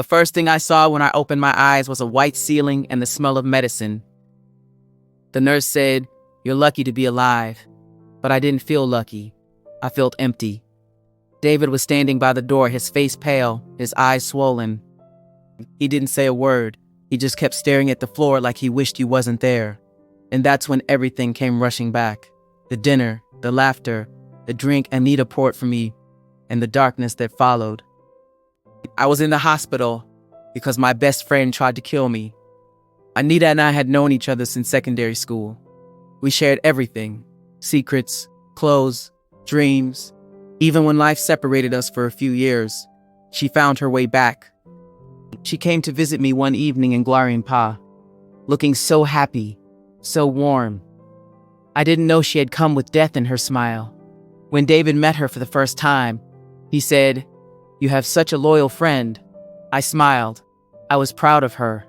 The first thing I saw when I opened my eyes was a white ceiling and the smell of medicine. The nurse said, "You're lucky to be alive." But I didn't feel lucky. I felt empty. David was standing by the door, his face pale, his eyes swollen. He didn't say a word. He just kept staring at the floor like he wished he wasn't there. And that's when everything came rushing back. The dinner, the laughter, the drink Anita poured for me, and the darkness that followed. I was in the hospital because my best friend tried to kill me. Anita and I had known each other since secondary school. We shared everything: secrets, clothes, dreams. Even when life separated us for a few years, she found her way back. She came to visit me one evening in Gwarimpa, looking so happy, so warm. I didn't know she had come with death in her smile. When David met her for the first time, he said, "You have such a loyal friend." I smiled. I was proud of her.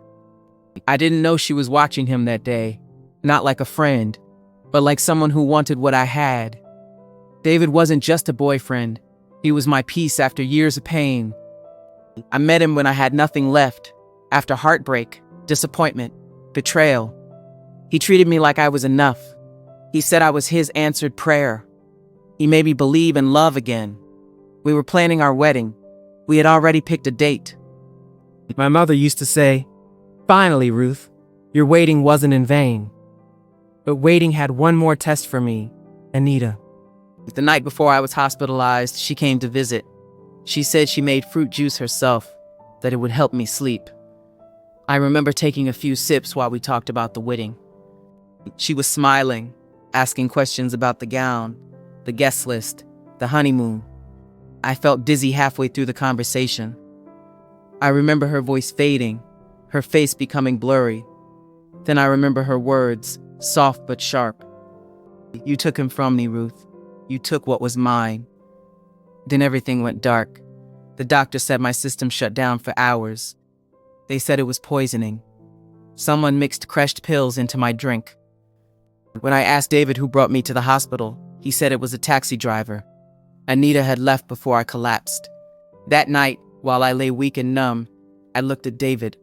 I didn't know she was watching him that day, not like a friend, but like someone who wanted what I had. David wasn't just a boyfriend. He was my peace after years of pain. I met him when I had nothing left, after heartbreak, disappointment, betrayal. He treated me like I was enough. He said I was his answered prayer. He made me believe in love again. We were planning our wedding. We had already picked a date. My mother used to say, "Finally, Ruth, your waiting wasn't in vain." But waiting had one more test for me, Anita. The night before I was hospitalized, she came to visit. She said she made fruit juice herself, that it would help me sleep. I remember taking a few sips while we talked about the wedding. She was smiling, asking questions about the gown, the guest list, the honeymoon. I felt dizzy halfway through the conversation. I remember her voice fading, her face becoming blurry. Then I remember her words, soft but sharp. "You took him from me, Ruth. You took what was mine." Then everything went dark. The doctor said my system shut down for hours. They said it was poisoning. Someone mixed crushed pills into my drink. When I asked David who brought me to the hospital, he said it was a taxi driver. Anita had left before I collapsed. That night, while I lay weak and numb, I looked at David.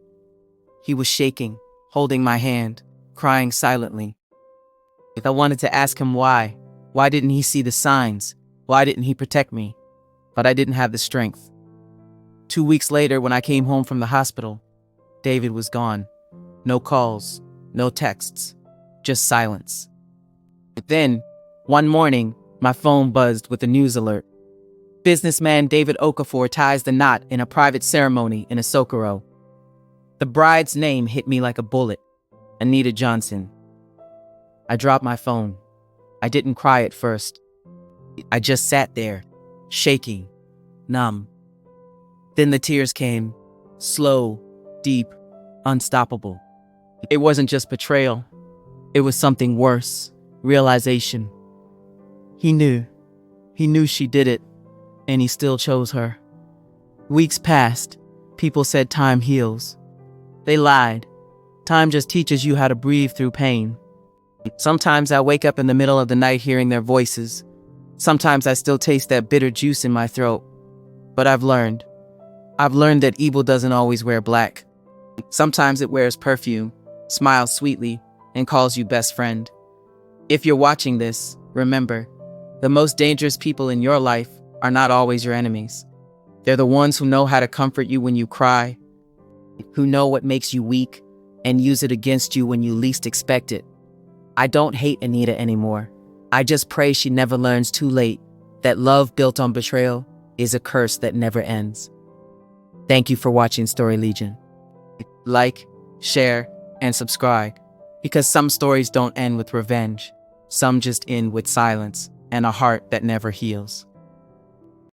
He was shaking, holding my hand, crying silently. I wanted to ask him why. Why didn't he see the signs? Why didn't he protect me? But I didn't have the strength. 2 weeks later, when I came home from the hospital, David was gone. No calls, no texts, just silence. Then, one morning, my phone buzzed with a news alert. Businessman David Okafor ties the knot in a private ceremony in Asokoro. The bride's name hit me like a bullet, Anita Johnson. I dropped my phone. I didn't cry at first. I just sat there, shaking, numb. Then the tears came, slow, deep, unstoppable. It wasn't just betrayal. It was something worse, realization. He knew she did it, and he still chose her. Weeks passed. People said time heals. They lied. Time just teaches you how to breathe through pain. Sometimes I wake up in the middle of the night hearing their voices. Sometimes I still taste that bitter juice in my throat. But I've learned that evil doesn't always wear black. Sometimes it wears perfume, smiles sweetly, and calls you best friend. If you're watching this, remember, the most dangerous people in your life are not always your enemies. They're the ones who know how to comfort you when you cry, who know what makes you weak, and use it against you when you least expect it. I don't hate Anita anymore. I just pray she never learns too late that love built on betrayal is a curse that never ends. Thank you for watching Story Legion. Like, share, and subscribe, because some stories don't end with revenge. Some just end with silence and a heart that never heals.